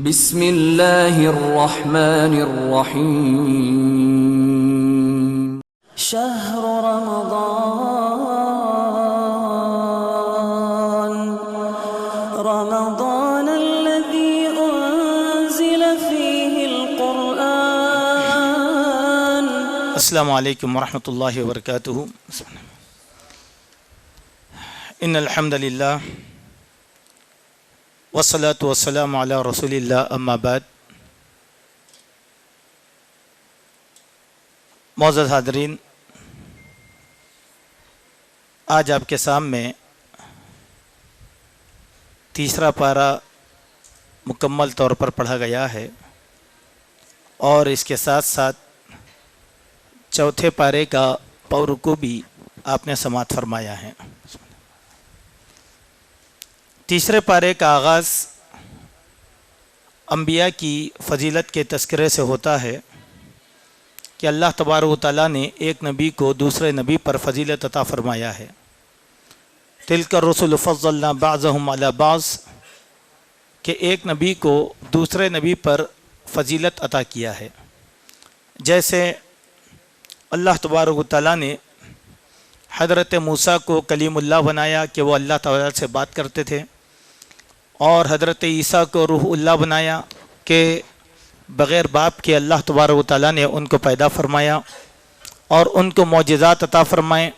بسم اللہ الرحمن الرحیم شهر رمضان الذي أنزل فيه القرآن. السلام علیکم ورحمۃ اللہ وبرکاتہ. ان الحمد للہ والصلاة والسلام علی رسول اللہ، اما بعد. معزز حاضرین، آج آپ کے سامنے تیسرا پارہ مکمل طور پر پڑھا گیا ہے اور اس کے ساتھ ساتھ چوتھے پارے کا پورکو بھی آپ نے سماعت فرمایا ہے. تیسرے پارے کا آغاز انبیاء کی فضیلت کے تذکرے سے ہوتا ہے کہ اللہ تبارک و تعالیٰ نے ایک نبی کو دوسرے نبی پر فضیلت عطا فرمایا ہے. تلک الرسل فضلنا بعضهم علی بعض، کہ ایک نبی کو دوسرے نبی پر فضیلت عطا کیا ہے. جیسے اللہ تبارک و تعالیٰ نے حضرت موسیٰ کو کلیم اللہ بنایا کہ وہ اللہ تعالیٰ سے بات کرتے تھے، اور حضرت عیسیٰ کو روح اللہ بنایا کہ بغیر باپ کے اللہ تبارک و تعالیٰ نے ان کو پیدا فرمایا اور ان کو معجزات عطا فرمائے.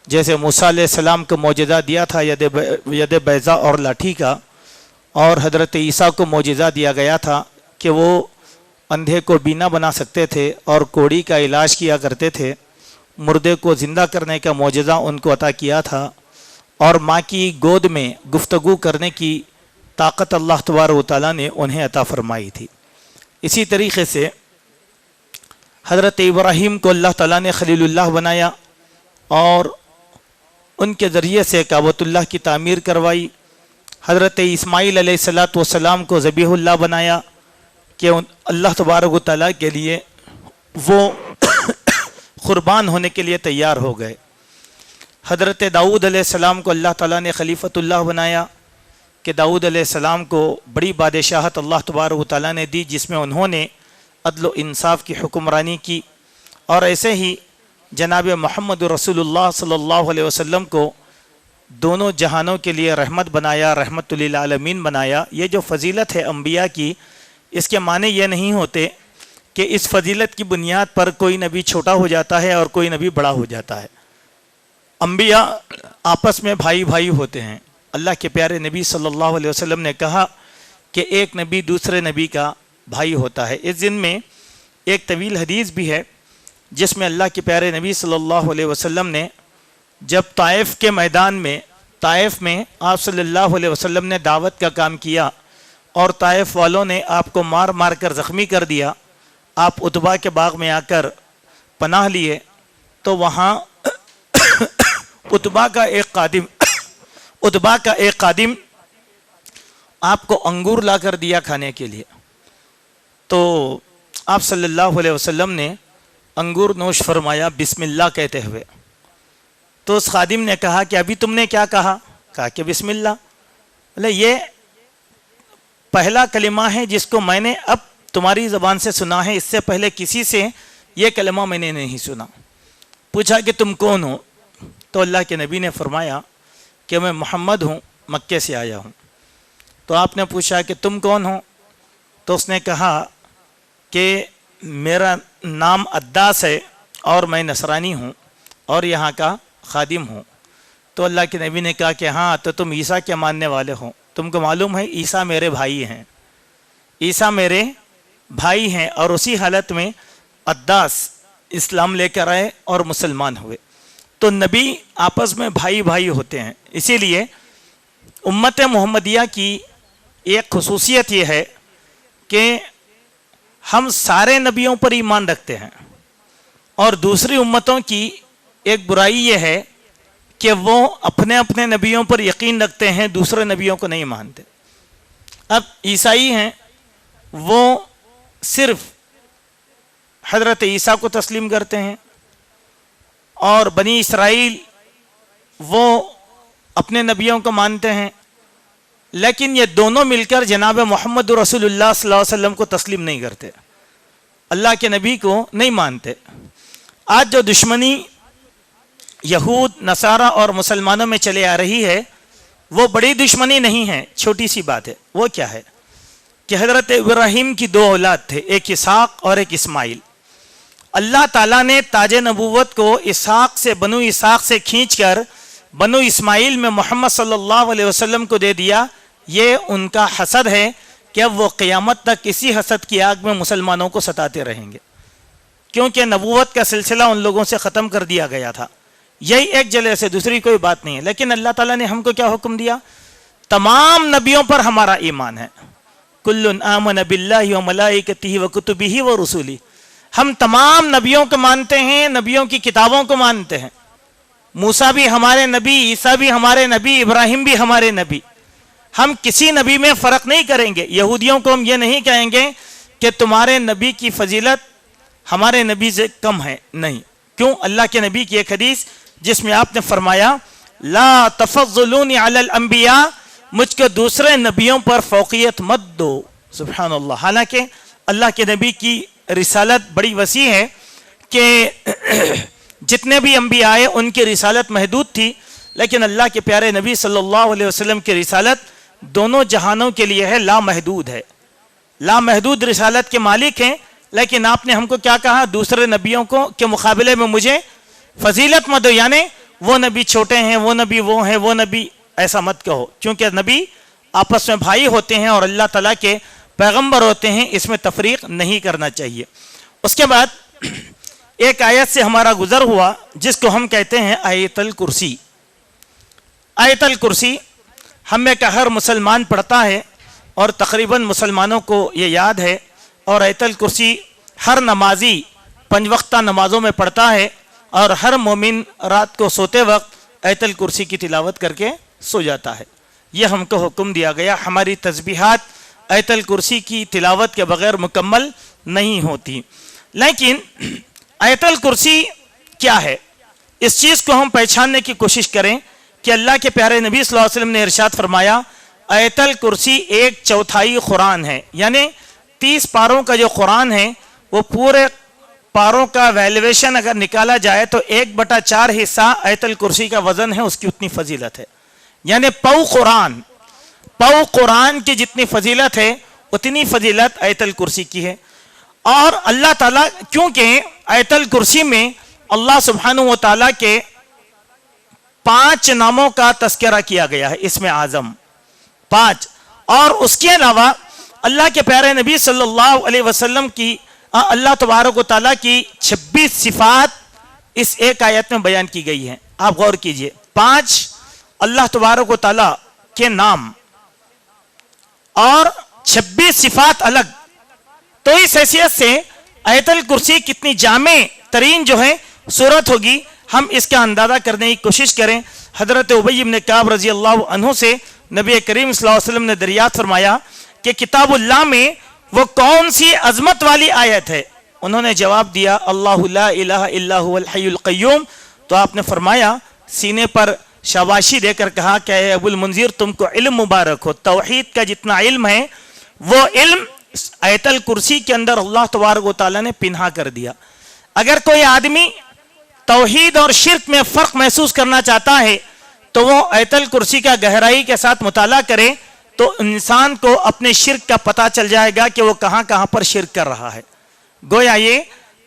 جیسے موسیٰ علیہ السلام کو معجزہ دیا تھا ید بیضا اور لاٹھی کا، اور حضرت عیسیٰ کو معجزہ دیا گیا تھا کہ وہ اندھے کو بینا بنا سکتے تھے اور کوڑی کا علاج کیا کرتے تھے. مردے کو زندہ کرنے کا معجزہ ان کو عطا کیا تھا، اور ماں کی گود میں گفتگو کرنے کی طاقت اللہ تبارک و تعالیٰ نے انہیں عطا فرمائی تھی. اسی طریقے سے حضرت ابراہیم کو اللہ تعالیٰ نے خلیل اللہ بنایا اور ان کے ذریعے سے کعبۃ اللہ کی تعمیر کروائی. حضرت اسماعیل علیہ السلام کو ذبیح اللہ بنایا کہ اللہ تبارک و تعالیٰ کے لیے وہ قربان ہونے کے لیے تیار ہو گئے. حضرت داؤد علیہ السلام کو اللہ تعالیٰ نے خلیفۃ اللہ بنایا کہ داؤد علیہ السلام کو بڑی بادشاہت اللہ تبارک و تعالیٰ نے دی، جس میں انہوں نے عدل و انصاف کی حکمرانی کی. اور ایسے ہی جناب محمد رسول اللہ صلی اللہ علیہ وسلم کو دونوں جہانوں کے لیے رحمت بنایا، رحمت للعالمین بنایا. یہ جو فضیلت ہے انبیاء کی، اس کے معنی یہ نہیں ہوتے کہ اس فضیلت کی بنیاد پر کوئی نبی چھوٹا ہو جاتا ہے اور کوئی نبی بڑا ہو جاتا ہے. انبیاء آپس میں بھائی بھائی ہوتے ہیں. اللہ کے پیارے نبی صلی اللہ علیہ وسلم نے کہا کہ ایک نبی دوسرے نبی کا بھائی ہوتا ہے. اس دن میں ایک طویل حدیث بھی ہے جس میں اللہ کے پیارے نبی صلی اللہ علیہ وسلم نے جب طائف کے میدان میں آپ صلی اللہ علیہ وسلم نے دعوت کا کام کیا اور طائف والوں نے آپ کو مار مار کر زخمی کر دیا، آپ عتبہ کے باغ میں آ کر پناہ لیے، تو وہاں عتبہ کا ایک قادم آپ کو انگور لا کر دیا کھانے کے لیے. تو آپ صلی اللہ علیہ وسلم نے انگور نوش فرمایا بسم اللہ کہتے ہوئے. تو اس خادم نے کہا کہ ابھی تم نے کیا کہا کہ بسم اللہ. یہ پہلا کلمہ ہے جس کو میں نے اب تمہاری زبان سے سنا ہے، اس سے پہلے کسی سے یہ کلمہ میں نے نہیں سنا. پوچھا کہ تم کون ہو؟ تو اللہ کے نبی نے فرمایا کہ میں محمد ہوں، مکے سے آیا ہوں. تو آپ نے پوچھا کہ تم کون ہو؟ تو اس نے کہا کہ میرا نام عداس ہے اور میں نصرانی ہوں اور یہاں کا خادم ہوں. تو اللہ کے نبی نے کہا کہ ہاں تو تم عیسیٰ کے ماننے والے ہو. تم کو معلوم ہے عیسیٰ میرے بھائی ہیں، عیسیٰ میرے بھائی ہیں. اور اسی حالت میں عداس اسلام لے کر آئے اور مسلمان ہوئے. تو نبی آپس میں بھائی بھائی ہوتے ہیں. اسی لیے امت محمدیہ کی ایک خصوصیت یہ ہے کہ ہم سارے نبیوں پر ایمان رکھتے ہیں، اور دوسری امتوں کی ایک برائی یہ ہے کہ وہ اپنے اپنے نبیوں پر یقین رکھتے ہیں، دوسرے نبیوں کو نہیں مانتے. اب عیسائی ہیں، وہ صرف حضرت عیسیٰ کو تسلیم کرتے ہیں، اور بنی اسرائیل وہ اپنے نبیوں کو مانتے ہیں. لیکن یہ دونوں مل کر جناب محمد رسول اللہ صلی اللہ علیہ وسلم کو تسلیم نہیں کرتے، اللہ کے نبی کو نہیں مانتے۔ آج جو دشمنی یہود نصارہ اور مسلمانوں میں چلے آ رہی ہے وہ بڑی دشمنی نہیں ہے، چھوٹی سی بات ہے۔ وہ کیا ہے کہ حضرت ابراہیم کی دو اولاد تھے، ایک اسحاق اور ایک اسماعیل۔ اللہ تعالیٰ نے تاج نبوت کو اسحاق سے بنو اسحاق سے کھینچ کر بنو اسماعیل میں محمد صلی اللہ علیہ وسلم کو دے دیا۔ یہ ان کا حسد ہے کہ اب وہ قیامت تک اسی حسد کی آگ میں مسلمانوں کو ستاتے رہیں گے، کیونکہ نبوت کا سلسلہ ان لوگوں سے ختم کر دیا گیا تھا۔ یہی ایک جلے سے، دوسری کوئی بات نہیں ہے۔ لیکن اللہ تعالیٰ نے ہم کو کیا حکم دیا؟ تمام نبیوں پر ہمارا ایمان ہے۔ کل آمن باللہ وملائکتہ وکتبہ ورسلہ، ہم تمام نبیوں کو مانتے ہیں، نبیوں کی کتابوں کو مانتے ہیں۔ موسیٰ بھی ہمارے نبی، عیسیٰ بھی ہمارے نبی، ابراہیم بھی ہمارے نبی۔ ہم کسی نبی میں فرق نہیں کریں گے۔ یہودیوں کو ہم یہ نہیں کہیں گے کہ تمہارے نبی کی فضیلت ہمارے نبی سے کم ہے، نہیں۔ کیوں؟ اللہ کے نبی کی ایک حدیث جس میں آپ نے فرمایا لا تفضلونی علی الانبیاء، مجھ کو دوسرے نبیوں پر فوقیت مت دو۔ سبحان اللہ۔ حالانکہ اللہ کے نبی کی رسالت بڑی وسیع ہے کہ جتنے بھی انبیاء آئے ان کی رسالت محدود تھی، لیکن اللہ کے پیارے نبی صلی اللہ علیہ وسلم کی رسالت دونوں جہانوں کے لیے ہے، لامحدود ہے، لامحدود رسالت کے مالک ہیں۔ لیکن آپ نے ہم کو کیا کہا؟ دوسرے نبیوں کو کے مقابلے میں مجھے فضیلت مت دو، یعنی وہ نبی چھوٹے ہیں، وہ نبی وہ ہیں، وہ نبی، ایسا مت کہو، کیونکہ نبی آپس میں بھائی ہوتے ہیں اور اللہ تعالیٰ کے پیغمبر ہوتے ہیں، اس میں تفریق نہیں کرنا چاہیے۔ اس کے بعد ایک آیت سے ہمارا گزر ہوا جس کو ہم کہتے ہیں آیت الکرسی۔ آیت الکرسی ہم میں کا ہر مسلمان پڑھتا ہے اور تقریباً مسلمانوں کو یہ یاد ہے، اور آیت الکرسی ہر نمازی 5 وقتہ نمازوں میں پڑھتا ہے، اور ہر مومن رات کو سوتے وقت آیت الکرسی کی تلاوت کر کے سو جاتا ہے۔ یہ ہم کو حکم دیا گیا۔ ہماری تسبیحات آیت الکرسی کی تلاوت کے بغیر مکمل نہیں ہوتی۔ لیکن آیت الکرسی کیا ہے؟ اس چیز کو ہم پہچاننے کی کوشش کریں کہ اللہ کے پیارے نبی صلی اللہ علیہ وسلم نے ارشاد فرمایا آیت الکرسی 1/4 قرآن ہے، یعنی 30 پاروں کا جو قرآن ہے وہ پورے پاروں کا ویلیویشن اگر نکالا جائے تو 1/4 حصہ آیت الکرسی کا وزن ہے، اس کی اتنی فضیلت ہے۔ یعنی پو قرآن کی جتنی فضیلت ہے اتنی فضیلت آیت الکرسی کی ہے۔ اور اللہ تعالیٰ، کیونکہ آیت الکرسی میں اللہ سبحانہ و تعالیٰ کے 5 ناموں کا تذکرہ کیا گیا ہے، اسم اعظم 5، اور اس کے علاوہ اللہ کے پیارے نبی صلی اللہ علیہ وسلم کی اللہ تبارک و تعالیٰ کی 26 صفات اس ایک آیت میں بیان کی گئی ہیں۔ آپ غور کیجئے، 5 اللہ تبارک و تعالیٰ کے نام اور 26 صفات الگ، تو اس حیثیت سے آیت الکرسی کتنی جامع ترین جو ہے صورت ہوگی، ہم اس کا اندازہ کرنے کی کوشش کریں۔ حضرت ابی بن کعب رضی اللہ عنہ سے نبی کریم صلی اللہ علیہ وسلم نے دریافت فرمایا کہ کتاب اللہ میں وہ کون سی عظمت والی آیت ہے؟ انہوں نے جواب دیا اللہ لا الہ الا هو الحی القیوم۔ تو آپ نے فرمایا، سینے پر شاباشی دے کر کہا کہ اے ابو المنذر تم کو علم مبارک ہو، توحید کا جتنا علم ہے وہ علم آیت الکرسی کے اندر اللہ تبارک و تعالیٰ نے پنہا کر دیا۔ اگر کوئی آدمی توحید اور شرک میں فرق محسوس کرنا چاہتا ہے تو وہ آیت الکرسی کا گہرائی کے ساتھ مطالعہ کرے تو انسان کو اپنے شرک کا پتہ چل جائے گا کہ وہ کہاں کہاں پر شرک کر رہا ہے۔ گویا یہ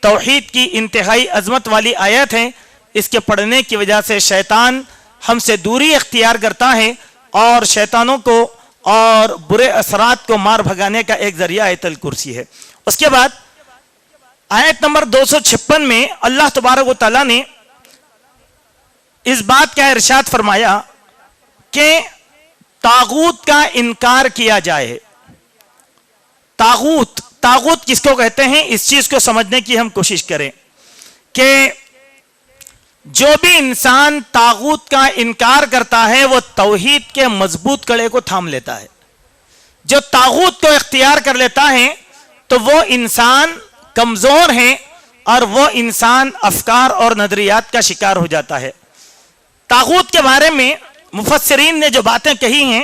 توحید کی انتہائی عظمت والی آیت ہے، اس کے پڑھنے کی وجہ سے شیطان ہم سے دوری اختیار کرتا ہے اور شیطانوں کو اور برے اثرات کو مار بھگانے کا ایک ذریعہ آیت الکرسی ہے۔ اس کے بعد آیت نمبر 256 میں اللہ تبارک و تعالیٰ نے اس بات کا ارشاد فرمایا کہ طاغوت کا انکار کیا جائے۔ طاغوت کس کو کہتے ہیں؟ اس چیز کو سمجھنے کی ہم کوشش کریں کہ جو بھی انسان طاغوت کا انکار کرتا ہے وہ توحید کے مضبوط کڑے کو تھام لیتا ہے۔ جو طاغوت کو اختیار کر لیتا ہے تو وہ انسان کمزور ہے اور وہ انسان افکار اور نظریات کا شکار ہو جاتا ہے۔ طاغوت کے بارے میں مفسرین نے جو باتیں کہی ہیں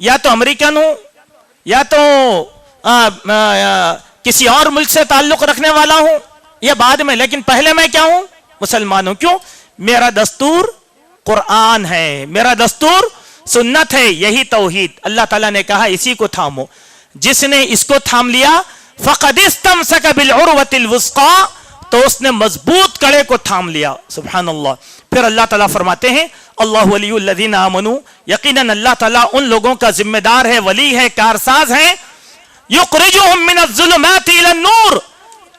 یا تو امریکن ہوں یا تو کسی اور ملک سے تعلق رکھنے والا ہوں، یہ بعد میں، لیکن پہلے میں کیا ہوں؟ مسلمان ہوں۔ کیوں؟ میرا دستور قرآن ہے، میرا دستور سنت ہے، یہی توحید۔ اللہ تعالیٰ نے کہا اسی کو تھامو، جس نے اس کو تھام لیا فقد استمسک بالعروۃ الوثقی، تو اس نے مضبوط کڑے کو تھام لیا۔ سبحان اللہ۔ پھر اللہ تعالیٰ فرماتے ہیں اللہ ولی الذین آمنوا، یقیناً اللہ تعالیٰ ان لوگوں کا ذمہ دار ہے، ولی ہے، کارساز ہے، یخرجہم من الظلمات الی النور،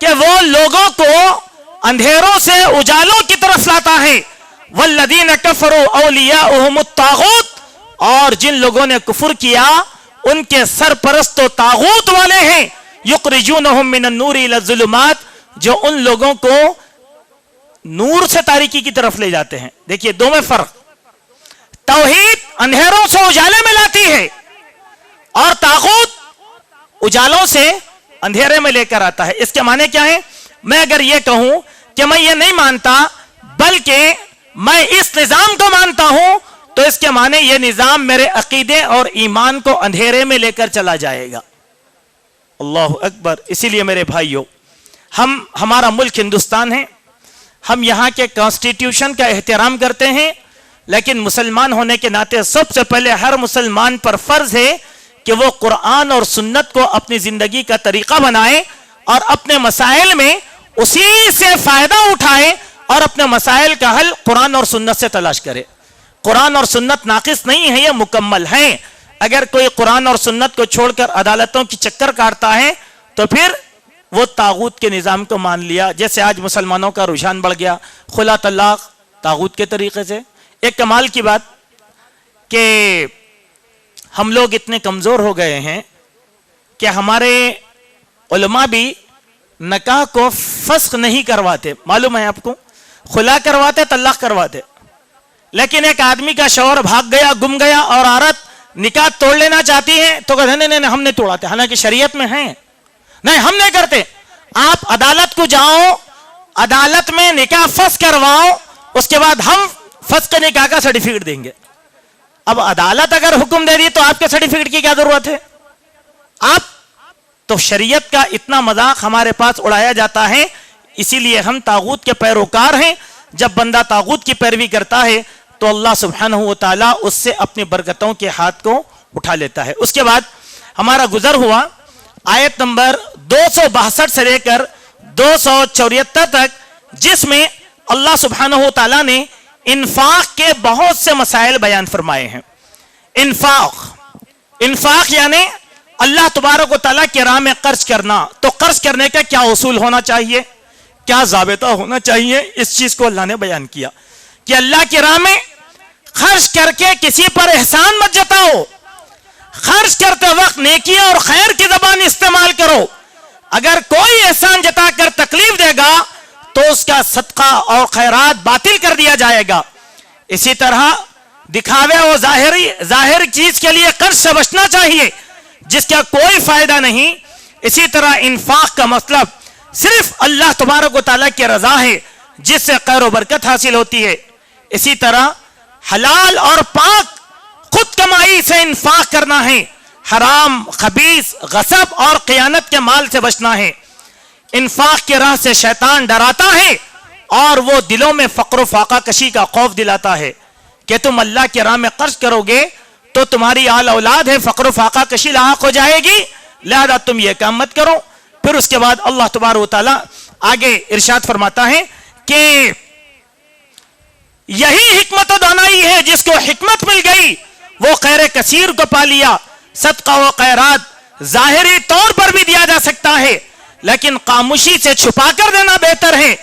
کہ وہ لوگوں کو اندھیروں سے اجالوں کی طرف لاتا ہے، والذین کفروا اولیاؤہم الطاغوت، اور جن لوگوں نے کفر کیا ان کے سرپرست و طاغوت والے ہیں، یخرجونہم من النور الی الظلمات، جو ان لوگوں کو نور سے تاریکی کی طرف لے جاتے ہیں۔ دیکھیے دو میں فرق، توحید اندھیروں سے اجالے میں لاتی ہے اور طاغوت اجالوں سے اندھیرے میں لے کر آتا ہے۔ اس کے معنی کیا ہے؟ میں اگر یہ کہوں کہ میں یہ نہیں مانتا بلکہ میں اس نظام کو مانتا ہوں، تو اس کے معنی یہ نظام میرے عقیدے اور ایمان کو اندھیرے میں لے کر چلا جائے گا۔ اللہ اکبر۔ اسی لیے میرے بھائیوں، ہمارا ملک ہندوستان ہے، ہم یہاں کے کانسٹیٹیوشن کا احترام کرتے ہیں، لیکن مسلمان ہونے کے ناطے سب سے پہلے ہر مسلمان پر فرض ہے کہ وہ قرآن اور سنت کو اپنی زندگی کا طریقہ بنائے اور اپنے مسائل میں اسی سے فائدہ اٹھائے اور اپنے مسائل کا حل قرآن اور سنت سے تلاش کرے۔ قرآن اور سنت ناقص نہیں ہے، یہ مکمل ہے۔ اگر کوئی قرآن اور سنت کو چھوڑ کر عدالتوں کی چکر کاٹتا ہے تو پھر وہ طاغوت کے نظام کو مان لیا، جیسے آج مسلمانوں کا رجحان بڑھ گیا خلا طلاق طاغوت کے طریقے سے۔ ایک کمال کی بات کہ ہم لوگ اتنے کمزور ہو گئے ہیں کہ ہمارے علماء بھی نکاح کو فسخ نہیں کرواتے، معلوم ہے آپ کو، خلا کرواتے، طلاق کرواتے، لیکن ایک آدمی کا شوہر بھاگ گیا، گم گیا، اور عورت نکاح توڑ لینا چاہتی ہے تو کہتے ہیں نہیں ہم نہیں توڑاتے، حالانکہ شریعت میں ہیں، نہیں ہم نہیں کرتے۔ آپ عدالت کو جاؤ، عدالت میں نکاح فسخ کرواؤ، اس کے بعد ہم فسخ نکاح کا سرٹیفکیٹ دیں گے۔ اب عدالت اگر حکم دے دی تو آپ کے سرٹیفکیٹ کی کیا ضرورت ہے؟ آپ تو شریعت کا اتنا مذاق ہمارے پاس اڑایا جاتا ہے، اسی لیے ہم طاغوت کے پیروکار ہیں۔ جب بندہ طاغوت کی پیروی کرتا ہے تو اللہ سبحانہ و تعالیٰ اس سے اپنی برکتوں کے ہاتھ کو اٹھا لیتا ہے۔ اس کے بعد ہمارا گزر ہوا آیت نمبر 262 سے لے کر 274 تک، جس میں اللہ سبحانہ و تعالیٰ نے انفاق کے بہت سے مسائل بیان فرمائے ہیں۔ انفاق یعنی اللہ تبارک و تعالیٰ کی راہ میں خرچ کرنا۔ تو خرچ کرنے کا کیا اصول ہونا چاہیے، کیا ضابطہ ہونا چاہیے، اس چیز کو اللہ نے بیان کیا کہ اللہ کی راہ میں خرچ کر کے کسی پر احسان مت جتاؤ، خرچ کرتے وقت نیکی اور خیر کی زبان استعمال کرو۔ اگر کوئی احسان جتا کر تکلیف دے گا تو اس کا صدقہ اور خیرات باطل کر دیا جائے گا۔ اسی طرح دکھاوے اور ظاہر چیز کے لیے قرض سے بچنا چاہیے جس کا کوئی فائدہ نہیں۔ اسی طرح انفاق کا مطلب صرف اللہ تبارک و تعالیٰ کی رضا ہے جس سے خیر و برکت حاصل ہوتی ہے۔ اسی طرح حلال اور پاک خود کمائی سے انفاق کرنا ہے، حرام، خبیث، غصب اور خیانت کے مال سے بچنا ہے۔ انفاق کی راہ سے شیطان ڈراتا ہے اور وہ دلوں میں فقر و فاقہ کشی کا خوف دلاتا ہے کہ تم اللہ کی راہ میں خرچ کرو گے تو تمہاری آل اولاد ہے، فقر و فاقہ کشی لاحق ہو جائے گی، لہذا تم یہ کام مت کرو۔ پھر اس کے بعد اللہ تبارک و تعالیٰ آگے ارشاد فرماتا ہے کہ یہی حکمت و دانائی ہے، جس کو حکمت مل گئی وہ خیر کثیر کو پا لیا۔ صدقہ و خیرات ظاہری طور پر بھی دیا جا سکتا ہے لیکن خاموشی سے چھپا کر دینا بہتر ہے۔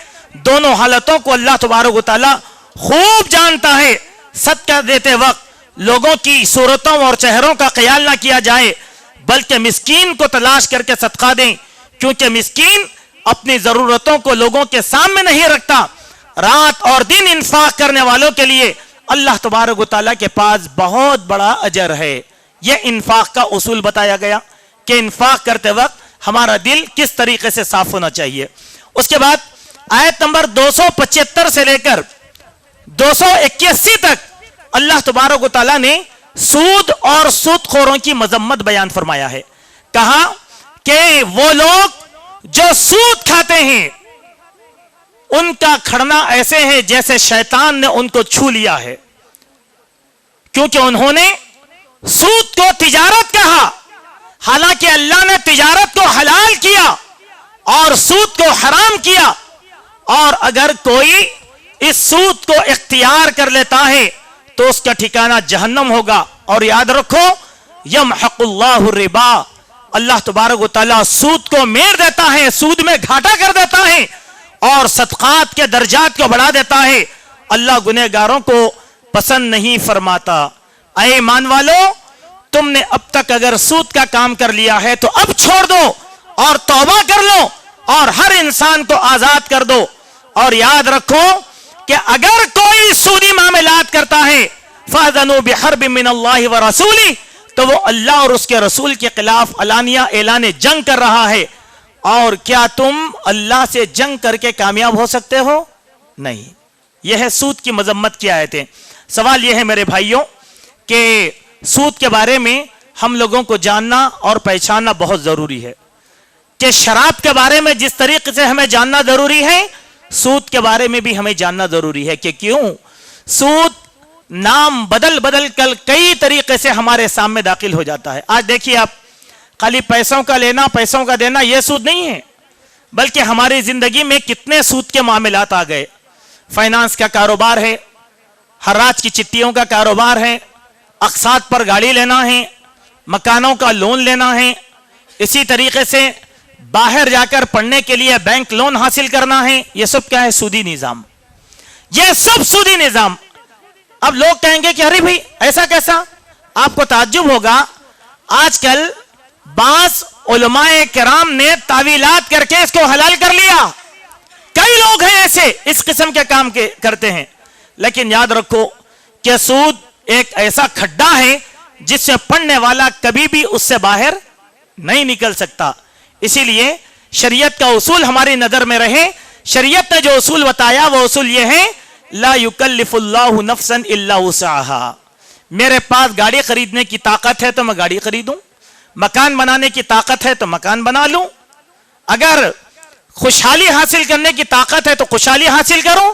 دونوں حالتوں کو اللہ تبارک و تعالیٰ خوب جانتا ہے۔ صدقہ دیتے وقت لوگوں کی صورتوں اور چہروں کا خیال نہ کیا جائے بلکہ مسکین کو تلاش کر کے صدقہ دیں، کیونکہ مسکین اپنی ضرورتوں کو لوگوں کے سامنے نہیں رکھتا۔ رات اور دن انفاق کرنے والوں کے لیے اللہ تبارک و تعالیٰ کے پاس بہت بڑا اجر ہے۔ یہ انفاق کا اصول بتایا گیا کہ انفاق کرتے وقت ہمارا دل کس طریقے سے صاف ہونا چاہیے۔ اس کے بعد آیت نمبر 275 سے لے کر 281 تک اللہ تبارک و تعالیٰ نے سود اور سود خوروں کی مذمت بیان فرمایا ہے. کہا کہ وہ لوگ جو سود کھاتے ہیں ان کا کھڑنا ایسے ہے جیسے شیطان نے ان کو چھو لیا ہے, کیونکہ انہوں نے سود کو تجارت کہا, حالانکہ اللہ نے تجارت کو حلال کیا اور سود کو حرام کیا. اور اگر کوئی اس سود کو اختیار کر لیتا ہے تو اس کا ٹھکانہ جہنم ہوگا. اور یاد رکھو, یمحق اللہ الربا, اللہ تبارک و تعالیٰ سود کو میر دیتا ہے, سود میں گھاٹا کر دیتا ہے اور صدقات کے درجات کو بڑھا دیتا ہے. اللہ گنہگاروں کو پسند نہیں فرماتا. اے ایمان والو, تم نے اب تک اگر سود کا کام کر لیا ہے تو اب چھوڑ دو اور توبہ کر لو اور ہر انسان کو آزاد کر دو. اور یاد رکھو کہ اگر کوئی سودی معاملات کرتا ہے فَأَذَنُوا بِحَرْبٍ مِّنَ اللَّهِ وَرَسُولِهِ, تو وہ اللہ اور اس کے رسول کے خلاف علانیہ اعلان جنگ کر رہا ہے. اور کیا تم اللہ سے جنگ کر کے کامیاب ہو سکتے ہو؟ نہیں. یہ ہے سود کی مذمت کی آیتیں. سوال یہ ہے میرے بھائیوں کہ سود کے بارے میں ہم لوگوں کو جاننا اور پہچاننا بہت ضروری ہے کہ شراب کے بارے میں جس طریقے سے ہمیں جاننا ضروری ہے, سود کے بارے میں بھی ہمیں جاننا ضروری ہے کہ کیوں سود نام بدل بدل کر کئی طریقے سے ہمارے سامنے داخل ہو جاتا ہے. آج دیکھیے آپ, خالی پیسوں کا لینا پیسوں کا دینا یہ سود نہیں ہے, بلکہ ہماری زندگی میں کتنے سود کے معاملات آ گئے. فائنانس کا کاروبار ہے, حراج کی چٹیوں کا کاروبار ہے, اقساط پر گاڑی لینا ہے, مکانوں کا لون لینا ہے, اسی طریقے سے باہر جا کر پڑھنے کے لیے بینک لون حاصل کرنا ہے. یہ سب کیا ہے؟ سودی نظام. یہ سب سودی نظام. اب لوگ کہیں گے کہ ارے بھائی ایسا کیسا؟ آپ کو تعجب ہوگا, آج کل بعض علماء کرام نے تعویلات کر کے اس کو حلال کر لیا. کئی لوگ ہیں ایسے اس قسم کے کام کرتے ہیں. لیکن یاد رکھو کہ سود ایک ایسا کھڈا ہے جس سے پڑھنے والا کبھی بھی اس سے باہر نہیں نکل سکتا. اسی لیے شریعت کا اصول ہماری نظر میں رہے. شریعت نے جو اصول بتایا وہ اصول یہ ہے, لا یکلف اللہ نفسا الا وسعها. میرے پاس گاڑی خریدنے کی طاقت ہے تو میں گاڑی خریدوں, مکان بنانے کی طاقت ہے تو مکان بنا لوں, اگر خوشحالی حاصل کرنے کی طاقت ہے تو خوشحالی حاصل کروں,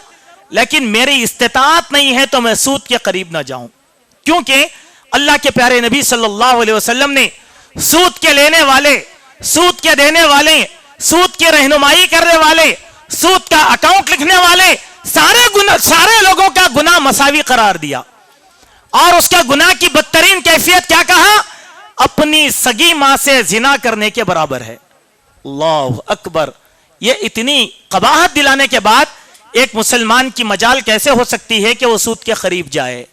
لیکن میری استطاعت نہیں ہے تو میں سود کے قریب نہ جاؤں. کیونکہ اللہ کے پیارے نبی صلی اللہ علیہ وسلم نے سود کے لینے والے, سود کے دینے والے, سود کی رہنمائی کرنے والے, سود کا اکاؤنٹ لکھنے والے سارے لوگوں کا گناہ مساوی قرار دیا. اور اس کا گناہ کی بدترین کیفیت کیا کہا؟ اپنی سگی ماں سے زنا کرنے کے برابر ہے. اللہ اکبر. یہ اتنی قباحت دلانے کے بعد ایک مسلمان کی مجال کیسے ہو سکتی ہے کہ وہ سود کے قریب جائے؟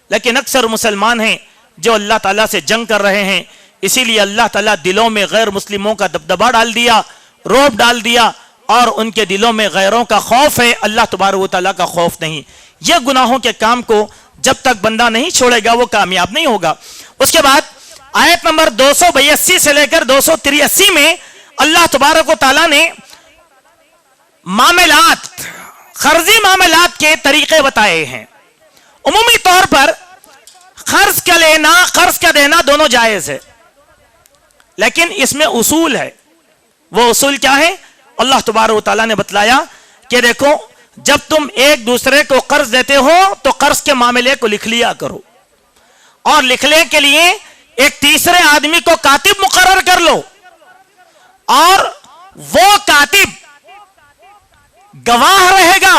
لیکن اکثر مسلمان ہیں جو اللہ تعالیٰ سے جنگ کر رہے ہیں. اسی لیے اللہ تعالیٰ دلوں میں غیر مسلموں کا دبدبا ڈال دیا, روب ڈال دیا, اور ان کے دلوں میں غیروں کا خوف ہے, اللہ تبارک و تعالیٰ کا خوف نہیں. یہ گناہوں کے کام کو جب تک بندہ نہیں چھوڑے گا وہ کامیاب نہیں ہوگا. اس کے بعد آیت نمبر 282 سے لے کر 283 میں اللہ تبارک و تعالیٰ نے معاملات, قرضی معاملات کے طریقے بتائے ہیں. عمومی طور پر قرض کا لینا قرض کا دینا دونوں جائز ہے, لیکن اس میں اصول ہے. وہ اصول کیا ہے؟ اللہ تبارک و تعالیٰ نے بتلایا کہ دیکھو, جب تم ایک دوسرے کو قرض دیتے ہو تو قرض کے معاملے کو لکھ لیا کرو, اور لکھنے کے لیے ایک تیسرے آدمی کو کاتب مقرر کر لو, اور وہ کاتب گواہ رہے گا,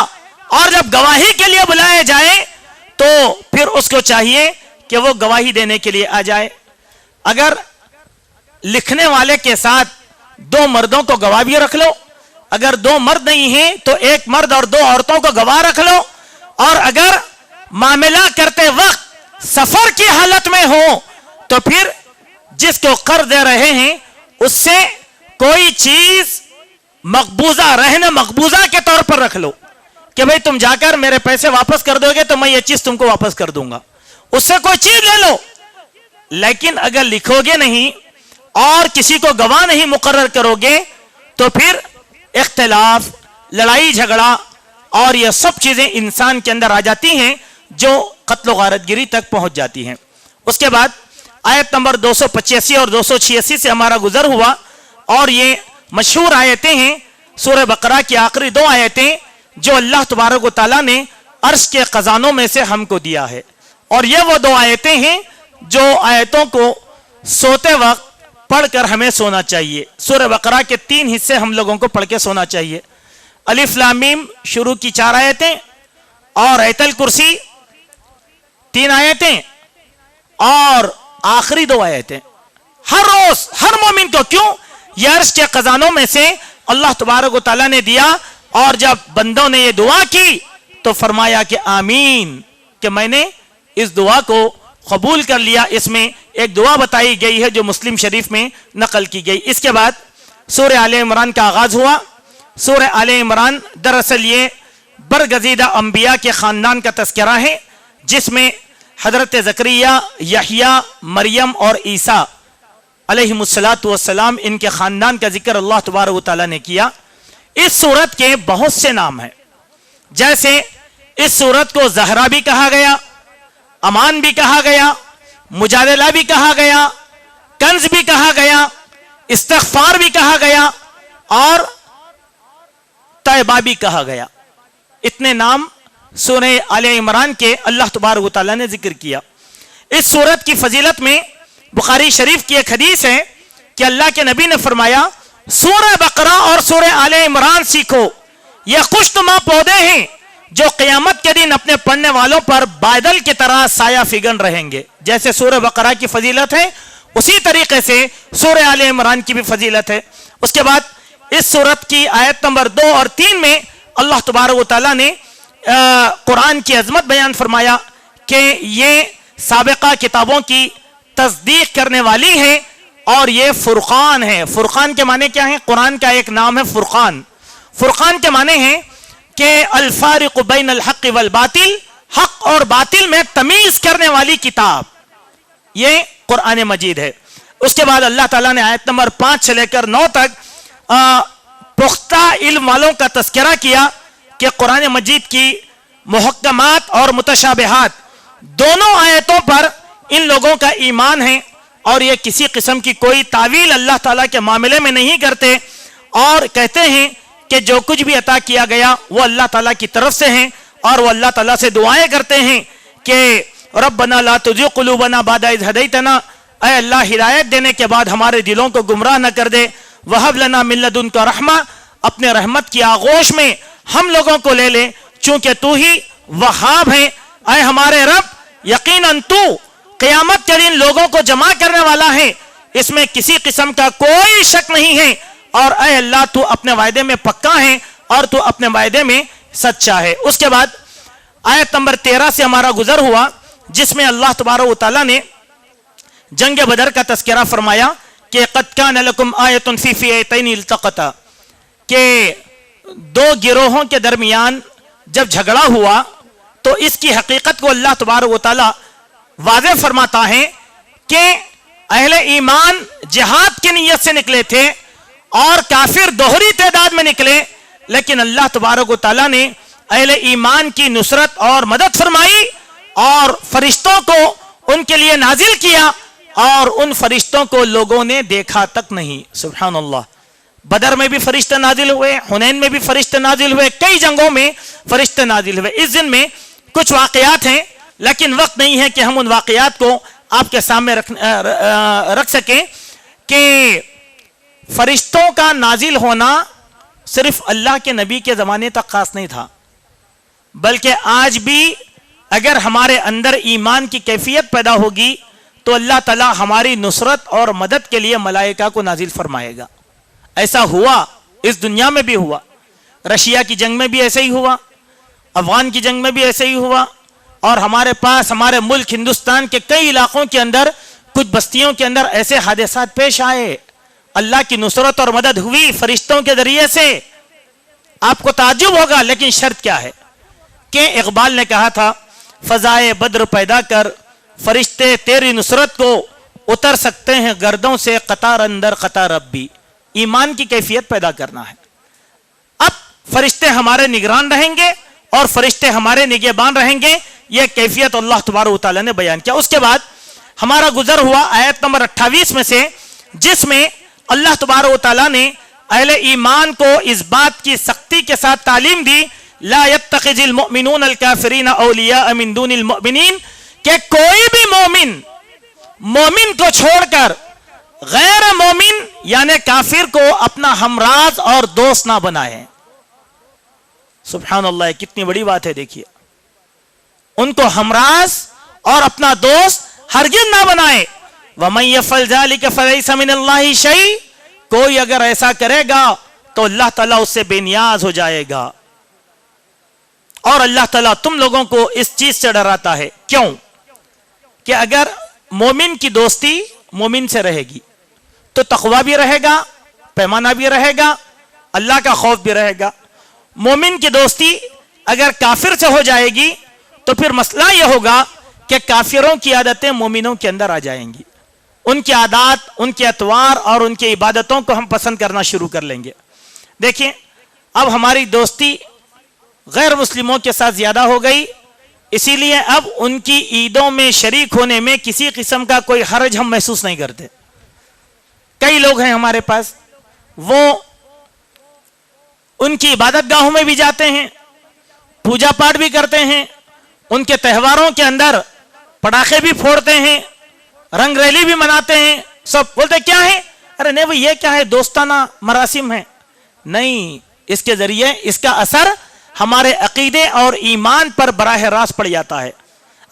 اور جب گواہی کے لیے بلائے جائے تو پھر اس کو چاہیے کہ وہ گواہی دینے کے لیے آ جائے. اگر لکھنے والے کے ساتھ 2 مردوں کو گواہ بھی رکھ لو, اگر 2 مرد نہیں ہیں تو 1 مرد اور 2 عورتوں کو گواہ رکھ لو, اور اگر معاملہ کرتے وقت سفر کی حالت میں ہو تو پھر جس کو قرض دے رہے ہیں اس سے کوئی چیز مقبوضہ, رہن مقبوضہ کے طور پر رکھ لو کہ بھئی تم جا کر میرے پیسے واپس کر دو گے تو میں یہ چیز تم کو واپس کر دوں گا, اس سے کوئی چیز لے لو. لیکن اگر لکھو گے نہیں اور کسی کو گواہ نہیں مقرر کرو گے تو پھر اختلاف, لڑائی جھگڑا اور یہ سب چیزیں انسان کے اندر آ جاتی ہیں جو قتل و غارت گری تک پہنچ جاتی ہیں. اس کے بعد آیت نمبر 285 اور 286 سے ہمارا گزر ہوا، اور یہ مشہور آیتیں ہیں سورہ بقرہ کی آخری 2 آیتیں جو اللہ تبارک و تعالیٰ نے عرش کے خزانوں میں سے ہم کو دیا ہے، اور یہ وہ 2 آیتیں ہیں جو آیتوں کو سوتے وقت پڑھ کر ہمیں سونا چاہیے۔ سورہ بقرہ کے 3 حصے ہم لوگوں کو پڑھ کے سونا چاہیے۔ الف لام میم شروع کی 4 آیتیں، اور آیت الکرسی 3 آیتیں، اور آخری 2 آیتیں ہر روز ہر مومن کو، کیوں؟ یہ عرش کے خزانوں میں سے اللہ تبارک و تعالیٰ نے دیا، اور جب بندوں نے یہ دعا کی تو فرمایا کہ آمین، کہ میں نے اس دعا کو قبول کر لیا۔ اس میں ایک دعا بتائی گئی ہے جو مسلم شریف میں نقل کی گئی۔ اس کے بعد سورہ آل عمران کا آغاز ہوا۔ سورہ آل عمران دراصل یہ برگزیدہ انبیاء کے خاندان کا تذکرہ ہے، جس میں حضرت زکریا، یحییٰ، مریم اور عیسیٰ علیہ السلام ان کے خاندان کا ذکر اللہ تبارک و تعالیٰ نے کیا۔ اس سورت کے بہت سے نام ہیں، جیسے اس سورت کو زہرا بھی کہا گیا، امان بھی کہا گیا، مجادلہ بھی کہا گیا، کنز بھی کہا گیا، استغفار بھی کہا گیا، اور طیبہ بھی کہا گیا۔ اتنے نام سورہ آل عمران کے اللہ تبارک و تعالیٰ نے ذکر کیا۔ اس سورت کی فضیلت میں بخاری شریف کی ایک حدیث ہے کہ اللہ کے نبی نے فرمایا، سورہ بقرہ اور سورہ آل عمران سیکھو، یہ خوشنما پودے ہیں جو قیامت کے دن اپنے پڑھنے والوں پر بادل کی طرح سایہ فگن رہیں گے۔ جیسے سورہ بقرہ کی فضیلت ہے، اسی طریقے سے سورہ آل عمران کی بھی فضیلت ہے۔ اس کے بعد اس سورت کی آیت نمبر 2 اور 3 میں اللہ تبارک و تعالیٰ نے قرآن کی عظمت بیان فرمایا کہ یہ سابقہ کتابوں کی تصدیق کرنے والی ہے، اور یہ فرقان ہے۔ فرقان کے معنی کیا ہیں؟ قرآن کا ایک نام ہے فرقان۔ فرقان کے معنی ہیں کہ الفارق بین الحق والباطل، حق اور باطل میں تمیز کرنے والی کتاب، یہ قرآن مجید ہے۔ اس کے بعد اللہ تعالیٰ نے آیت نمبر 5 سے لے کر 9 تک پختہ علم والوں کا تذکرہ کیا کہ قرآن مجید کی محکمات اور متشابہات دونوں آیتوں پر ان لوگوں کا ایمان ہے، اور یہ کسی قسم کی کوئی تعویل اللہ تعالیٰ کے معاملے میں نہیں کرتے، اور کہتے ہیں کہ جو کچھ بھی عطا کیا گیا وہ اللہ تعالیٰ کی طرف سے ہیں، اور وہ اللہ تعالیٰ سے دعائیں کرتے ہیں کہ ربنا لا تزغ قلوبنا بعد اذ ہدیتنا، اے اللہ ہدایت دینے کے بعد ہمارے دلوں کو گمراہ نہ کر دے، وہب لنا من لدنک رحمہ، اپنے رحمت کی آغوش میں ہم لوگوں کو لے لے، چونکہ تو ہی وہاب ہے۔ اے ہمارے رب، یقیناً تو قیامت کے دن لوگوں کو جمع کرنے والا ہے، اس میں کسی قسم کا کوئی شک نہیں ہے، اور اے اللہ تو اپنے وعدے میں پکا ہے، اور تو اپنے وعدے میں سچا ہے۔ اس کے بعد آیت نمبر 13 سے ہمارا گزر ہوا، جس میں اللہ تبارک و تعالیٰ نے جنگ بدر کا تذکرہ فرمایا کہ قد کان لکم آیۃ فی فئتین التقطا، کہ 2 گروہوں کے درمیان جب جھگڑا ہوا تو اس کی حقیقت کو اللہ تبارک و تعالیٰ واضح فرماتا ہے کہ اہل ایمان جہاد کی نیت سے نکلے تھے اور کافر دوہری تعداد میں نکلے، لیکن اللہ تبارک و تعالیٰ نے اہل ایمان کی نصرت اور مدد فرمائی، اور فرشتوں کو ان کے لیے نازل کیا، اور ان فرشتوں کو لوگوں نے دیکھا تک نہیں۔ سبحان اللہ، بدر میں بھی فرشتے نازل ہوئے، حنین میں بھی فرشتے نازل ہوئے، کئی جنگوں میں فرشتے نازل ہوئے۔ اس دن میں کچھ واقعات ہیں، لیکن وقت نہیں ہے کہ ہم ان واقعات کو آپ کے سامنے رکھ سکیں کہ فرشتوں کا نازل ہونا صرف اللہ کے نبی کے زمانے تک خاص نہیں تھا، بلکہ آج بھی اگر ہمارے اندر ایمان کی کیفیت پیدا ہوگی تو اللہ تعالیٰ ہماری نصرت اور مدد کے لیے ملائکہ کو نازل فرمائے گا۔ ایسا ہوا، اس دنیا میں بھی ہوا، رشیا کی جنگ میں بھی ایسا ہی ہوا، افغان کی جنگ میں بھی ایسا ہی ہوا، اور ہمارے پاس ہمارے ملک ہندوستان کے کئی علاقوں کے اندر کچھ بستیوں کے اندر ایسے حادثات پیش آئے، اللہ کی نصرت اور مدد ہوئی فرشتوں کے ذریعے سے۔ آپ کو تعجب ہوگا، لیکن شرط کیا ہے کہ اقبال نے کہا تھا، فضائے بدر پیدا کر فرشتے تیری نصرت کو اتر سکتے ہیں گردوں سے قطار اندر قطار اب بھی۔ ایمان کی کیفیت پیدا کرنا ہے۔ اب فرشتے ہمارے نگران رہیں گے اور فرشتے ہمارے نگہبان رہیں گے، یہ کیفیت اللہ تبارک و تعالیٰ نے بیان کیا۔ اس کے بعد ہمارا گزر ہوا آیت نمبر 28 میں سے، جس میں اللہ تبارک و تعالیٰ نے اہل ایمان کو اس بات کی سختی کے ساتھ تعلیم دی، لا يتخذ المؤمنون الکافرین اولیاء من دون المؤمنین، کہ کوئی بھی مومن کو چھوڑ کر غیر مومن یعنی کافر کو اپنا ہمراز اور دوست نہ بنائے۔ سبحان اللہ، کتنی بڑی بات ہے، دیکھیے، ان کو ہمراز اور اپنا دوست ہرگز نہ بنائے۔ وَمَن يَفْعَلْ ذَلِكَ فَلَيْسَ مِنَ اللَّهِ شَيْءٌ، کوئی اگر ایسا کرے گا تو اللہ تعالیٰ اس سے بے نیاز ہو جائے گا۔ اور اللہ تعالیٰ تم لوگوں کو اس چیز سے ڈراتا ہے، کیوں؟ کہ اگر مومن کی دوستی مومن سے رہے گی تو تقوی بھی رہے گا، پیمانہ بھی رہے گا، اللہ کا خوف بھی رہے گا۔ مومن کی دوستی اگر کافر سے ہو جائے گی تو پھر مسئلہ یہ ہوگا کہ کافروں کی عادتیں مومنوں کے اندر آ جائیں گی، ان کی عادات، ان کے اطوار اور ان کی عبادتوں کو ہم پسند کرنا شروع کر لیں گے۔ دیکھیں، اب ہماری دوستی غیر مسلموں کے ساتھ زیادہ ہو گئی، اسی لیے اب ان کی عیدوں میں شریک ہونے میں کسی قسم کا کوئی حرج ہم محسوس نہیں کرتے۔ کئی لوگ ہیں ہمارے پاس، وہ ان کی عبادت گاہوں میں بھی جاتے ہیں، پوجا پاٹ بھی کرتے ہیں، ان کے تہواروں کے اندر پٹاخے بھی پھوڑتے ہیں، رنگ ریلی بھی مناتے ہیں، سب بولتے کیا ہے؟ ارے نہیں بھئی، یہ کیا ہے؟ دوستانہ مراسم ہے۔ نہیں، اس کے ذریعے اس کا اثر ہمارے عقیدے اور ایمان پر براہ راست پڑ جاتا ہے۔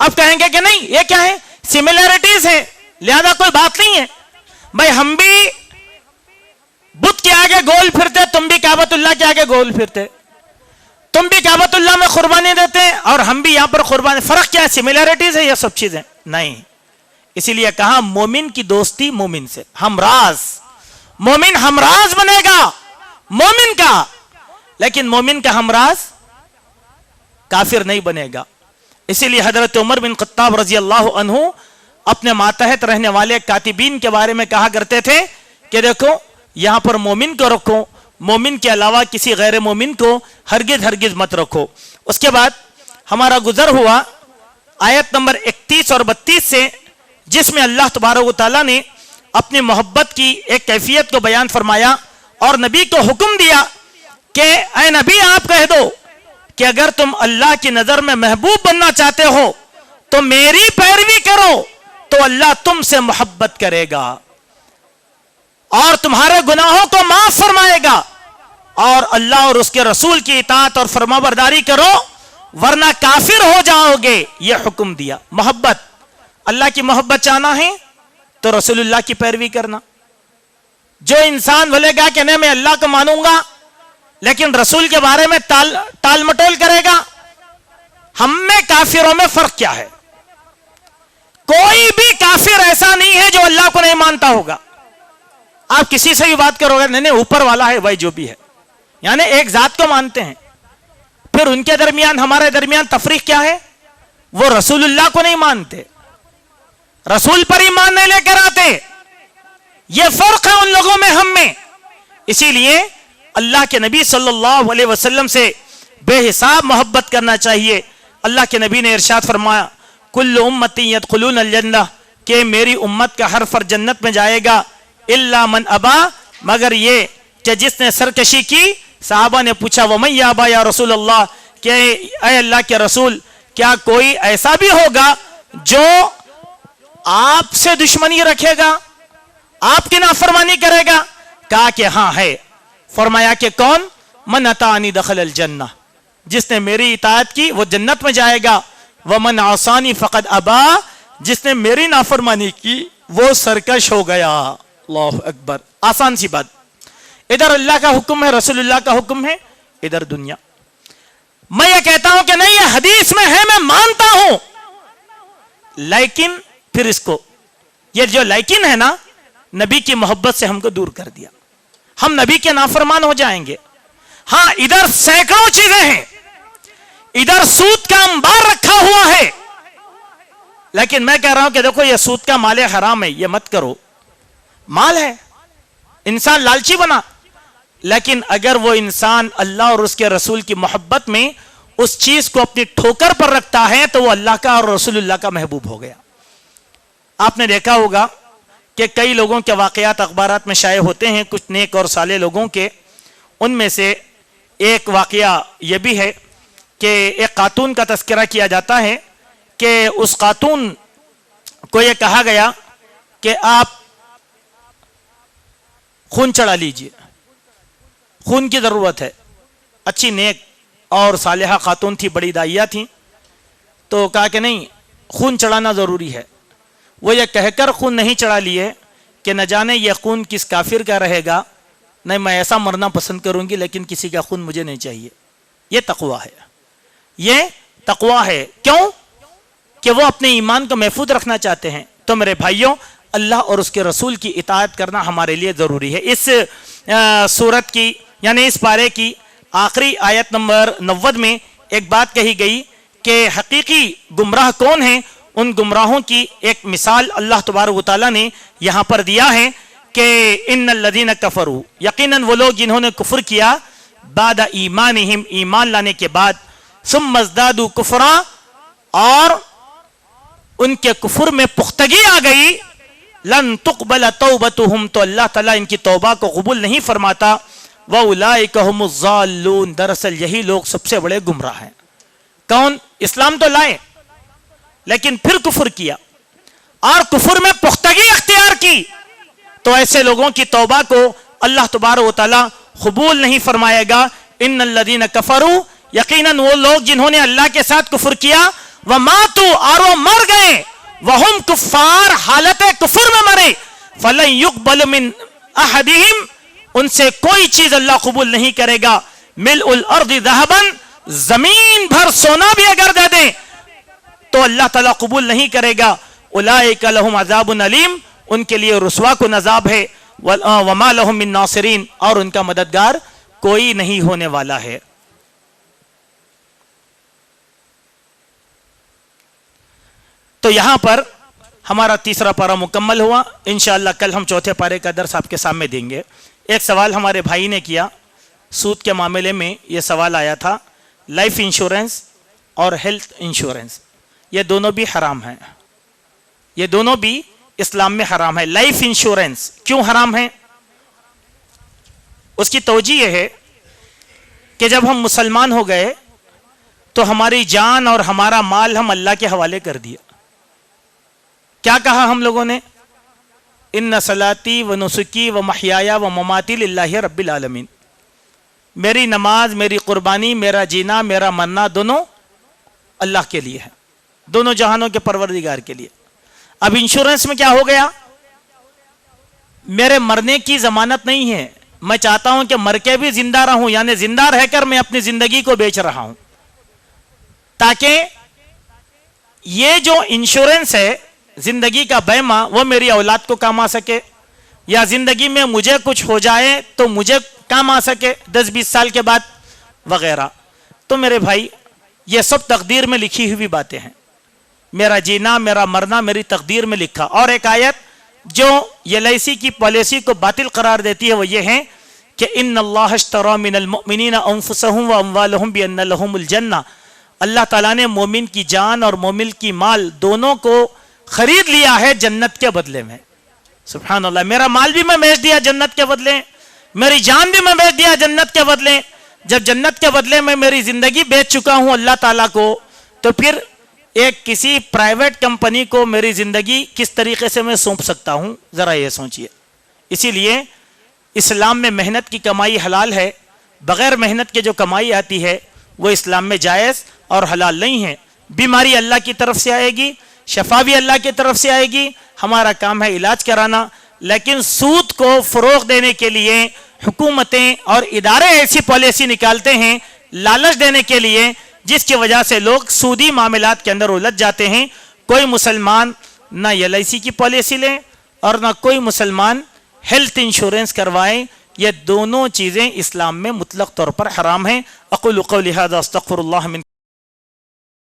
اب کہیں گے کہ نہیں، یہ کیا ہے؟ سملیرٹیز ہے، لہذا کوئی بات نہیں ہے۔ بھائی، ہم بھی بت کے آگے گول پھرتے، تم بھی کعبۃ اللہ کے آگے گول پھرتے، تم بھی کعبۃ اللہ میں قربانی دیتے اور ہم بھی یہاں پر قربانی، فرق کیا ہے؟ سملیرٹیز ہے یہ سب چیزیں؟ نہیں، اسی لیے کہا مومن کی دوستی مومن سے، ہمراز، مومن ہمراز بنے گا مومن کا، لیکن مومن کا ہمراز کافر نہیں بنے گا۔ اسی لیے حضرت عمر بن خطاب رضی اللہ عنہ اپنے ماتحت رہنے والے کاتبین کے بارے میں کہا کرتے تھے کہ دیکھو، یہاں پر مومن کو رکھو، مومن کے علاوہ کسی غیر مومن کو ہرگز مت رکھو۔ اس کے بعد ہمارا گزر ہوا آیت نمبر 31 اور 32 سے، جس میں اللہ تبارک و تعالیٰ نے اپنی محبت کی ایک کیفیت کو بیان فرمایا اور نبی کو حکم دیا کہ اے نبی، آپ کہہ دو کہ اگر تم اللہ کی نظر میں محبوب بننا چاہتے ہو تو میری پیروی کرو تو اللہ تم سے محبت کرے گا اور تمہارے گناہوں کو معاف فرمائے گا، اور اللہ اور اس کے رسول کی اطاعت اور فرما برداری کرو ورنہ کافر ہو جاؤ گے۔ یہ حکم دیا۔ محبت، اللہ کی محبت چاہنا ہے تو رسول اللہ کی پیروی کرنا۔ جو انسان بولے گا کہ نہیں میں اللہ کو مانوں گا لیکن رسول کے بارے میں ٹال مٹول کرے گا، ہم میں کافروں میں فرق کیا ہے؟ کوئی بھی کافر ایسا نہیں ہے جو اللہ کو نہیں مانتا ہوگا۔ آپ کسی سے بھی بات کرو گے، نہیں اوپر والا ہے، وہی جو بھی ہے، یعنی ایک ذات کو مانتے ہیں، پھر ان کے درمیان ہمارے درمیان تفریق کیا ہے؟ وہ رسول اللہ کو نہیں مانتے، رسول پر ایمان نہیں لے کر آتے۔ یہ فرق ہے ان لوگوں میں ہم میں۔ اسی لیے اللہ کے نبی صلی اللہ علیہ وسلم سے بے حساب محبت کرنا چاہیے۔ اللہ کے نبی نے ارشاد فرمایا، کل امتی یدخلون الجنہ، کہ میری امت کا ہر فرد جنت میں جائے گا، الا من ابا، مگر یہ کہ جس نے سرکشی کی۔ صحابہ نے پوچھا ومن یابا یا رسول اللہ، کہ اے اللہ کے رسول، کیا کوئی ایسا بھی ہوگا جو آپ سے دشمنی رکھے گا، آپ کی نافرمانی کرے گا؟ کہا کہ ہاں ہے۔ فرمایا کہ کون؟ من اطاعنی دخل الجنہ، جس نے میری اطاعت کی وہ جنت میں جائے گا، ومن عصانی فقد ابا، جس نے میری نافرمانی کی وہ سرکش ہو گیا۔ اللہ اکبر، آسان سی بات۔ ادھر اللہ کا حکم ہے، رسول اللہ کا حکم ہے، ادھر دنیا۔ میں یہ کہتا ہوں کہ نہیں یہ حدیث میں ہے، میں مانتا ہوں، لیکن پھر اس کو، یہ جو لیکن ہے نا، نبی کی محبت سے ہم کو دور کر دیا، ہم نبی کے نافرمان ہو جائیں گے۔ ہاں، ادھر سینکڑوں چیزیں ہیں، ادھر سود کا انبار رکھا ہوا ہے، لیکن میں کہہ رہا ہوں کہ دیکھو یہ سود کا مال حرام ہے، یہ مت کرو، مال ہے، انسان لالچی بنا، لیکن اگر وہ انسان اللہ اور اس کے رسول کی محبت میں اس چیز کو اپنی ٹھوکر پر رکھتا ہے تو وہ اللہ کا اور رسول اللہ کا محبوب ہو گیا۔ آپ نے دیکھا ہوگا کہ کئی لوگوں کے واقعات اخبارات میں شائع ہوتے ہیں، کچھ نیک اور صالح لوگوں کے. ان میں سے ایک واقعہ یہ بھی ہے کہ ایک خاتون کا تذکرہ کیا جاتا ہے کہ اس خاتون کو یہ کہا گیا کہ آپ خون چڑھا لیجئے، خون کی ضرورت ہے. اچھی نیک اور صالحہ خاتون تھی، بڑی داعیہ تھیں. تو کہا کہ نہیں، خون چڑھانا ضروری ہے. وہ یہ کہہ کر خون نہیں چڑھا لیے کہ نہ جانے یہ خون کس کافر کا رہے گا، نہیں میں ایسا مرنا پسند کروں گی لیکن کسی کا خون مجھے نہیں چاہیے. یہ تقوی ہے، یہ تقوی ہے. کیوں؟ کہ وہ اپنے ایمان کو محفوظ رکھنا چاہتے ہیں. تو میرے بھائیوں، اللہ اور اس کے رسول کی اطاعت کرنا ہمارے لیے ضروری ہے. اس سورت کی یعنی اس پارے کی آخری آیت نمبر 90 میں ایک بات کہی گئی کہ حقیقی گمراہ کون ہیں. ان گمراہوں کی ایک مثال اللہ تبارک و تعالیٰ نے یہاں پر دیا ہے کہ ان الذین کفروا، یقیناً وہ لوگ جنہوں نے کفر کیا، بعد ایمانہم، ایمان لانے کے بعد، ثم ازدادوا کفرا، اور ان کے کفر میں پختگی آ گئی، لن تقبل توبتہم، تو اللہ تعالیٰ ان کی توبہ کو قبول نہیں فرماتا. وَأُولَئِكَ هُمُ الضَّالُّونَ، دراصل یہی لوگ سب سے بڑے گمراہ ہیں. کون؟ اسلام تو لائے لیکن پھر کفر کیا اور کفر میں پختگی اختیار کی، تو ایسے لوگوں کی توبہ کو اللہ تبارک و تعالیٰ قبول نہیں فرمائے گا. ان الذین کفروا، یقیناً وہ لوگ جنہوں نے اللہ کے ساتھ کفر کیا، وماتوا، اور وہ مر گئے، وہم کفار، حالت کفر میں مرے، فلن یقبل من احدہم، ان سے کوئی چیز اللہ قبول نہیں کرے گا. ملء الارض ذہبا، زمین بھر سونا بھی اگر دے دیں تو اللہ تعالیٰ قبول نہیں کرے گا. اولئک لہم عذاب علیم، ان کے لیے رسوا کن عذاب ہے. وما لہم من ناصرین، اور ان کا مددگار کوئی نہیں ہونے والا ہے. تو یہاں پر ہمارا تیسرا پارہ مکمل ہوا. انشاءاللہ کل ہم چوتھے پارے کا درس آپ کے سامنے دیں گے. ایک سوال ہمارے بھائی نے کیا سود کے معاملے میں. یہ سوال آیا تھا، لائف انشورنس اور ہیلتھ انشورنس یہ دونوں بھی حرام ہیں، یہ دونوں بھی اسلام میں حرام ہے. لائف انشورنس کیوں حرام ہے؟ اس کی توجہ یہ ہے کہ جب ہم مسلمان ہو گئے تو ہماری جان اور ہمارا مال ہم اللہ کے حوالے کر دیا. کیا کہا ہم لوگوں نے؟ ان صلاتی و نسکی و محیایا و مماتی للہ رب العالمین، میری نماز، میری قربانی، میرا جینا، میرا مرنا دونوں اللہ کے لیے ہے، دونوں جہانوں کے پروردگار کے لیے. اب انشورنس میں کیا ہو گیا؟ میرے مرنے کی ضمانت نہیں ہے، میں چاہتا ہوں کہ مر کے بھی زندہ رہوں، یعنی زندہ رہ کر میں اپنی زندگی کو بیچ رہا ہوں تاکہ یہ جو انشورنس ہے زندگی کا بیمہ وہ میری اولاد کو کام آ سکے، یا زندگی میں مجھے کچھ ہو جائے تو مجھے کام آ سکے 10-20 سال کے بعد وغیرہ. تو میرے بھائی یہ سب تقدیر میں لکھی ہوئی باتیں ہیں. میرا جینا، میرا مرنا میری تقدیر میں لکھا. اور ایک آیت جو LIC کی پالیسی کو باطل قرار دیتی ہے وہ یہ ہے کہ ان اللہ اشتری من المؤمنین انفسهم واموالهم بان لهم الجنہ، اللہ تعالیٰ نے مومن کی جان اور مومن کی مال دونوں کو خرید لیا ہے جنت کے بدلے میں. سبحان اللہ، میرا مال بھی میں بیچ دیا جنت کے بدلے، میری جان بھی میں بیچ دیا جنت کے بدلے. جب جنت کے بدلے میں میری زندگی بیچ چکا ہوں اللہ تعالیٰ کو، تو پھر ایک کسی پرائیویٹ کمپنی کو میری زندگی کس طریقے سے میں سونپ سکتا ہوں؟ ذرا یہ سوچئے. اسی لیے اسلام میں محنت کی کمائی حلال ہے، بغیر محنت کے جو کمائی آتی ہے وہ اسلام میں جائز اور حلال نہیں ہے. بیماری اللہ کی طرف سے آئے گی، شفا بھی اللہ کی طرف سے آئے گی، ہمارا کام ہے علاج کرانا. لیکن سود کو فروغ دینے کے لیے حکومتیں اور ادارے ایسی پالیسی نکالتے ہیں لالچ دینے کے لیے، جس کی وجہ سے لوگ سودی معاملات کے اندر الجھ جاتے ہیں. کوئی مسلمان نہ LIC کی پالیسی لیں اور نہ کوئی مسلمان ہیلتھ انشورنس کروائیں. یہ دونوں چیزیں اسلام میں مطلق طور پر حرام ہیں. اقول قولی ھذا استغفر اللہ من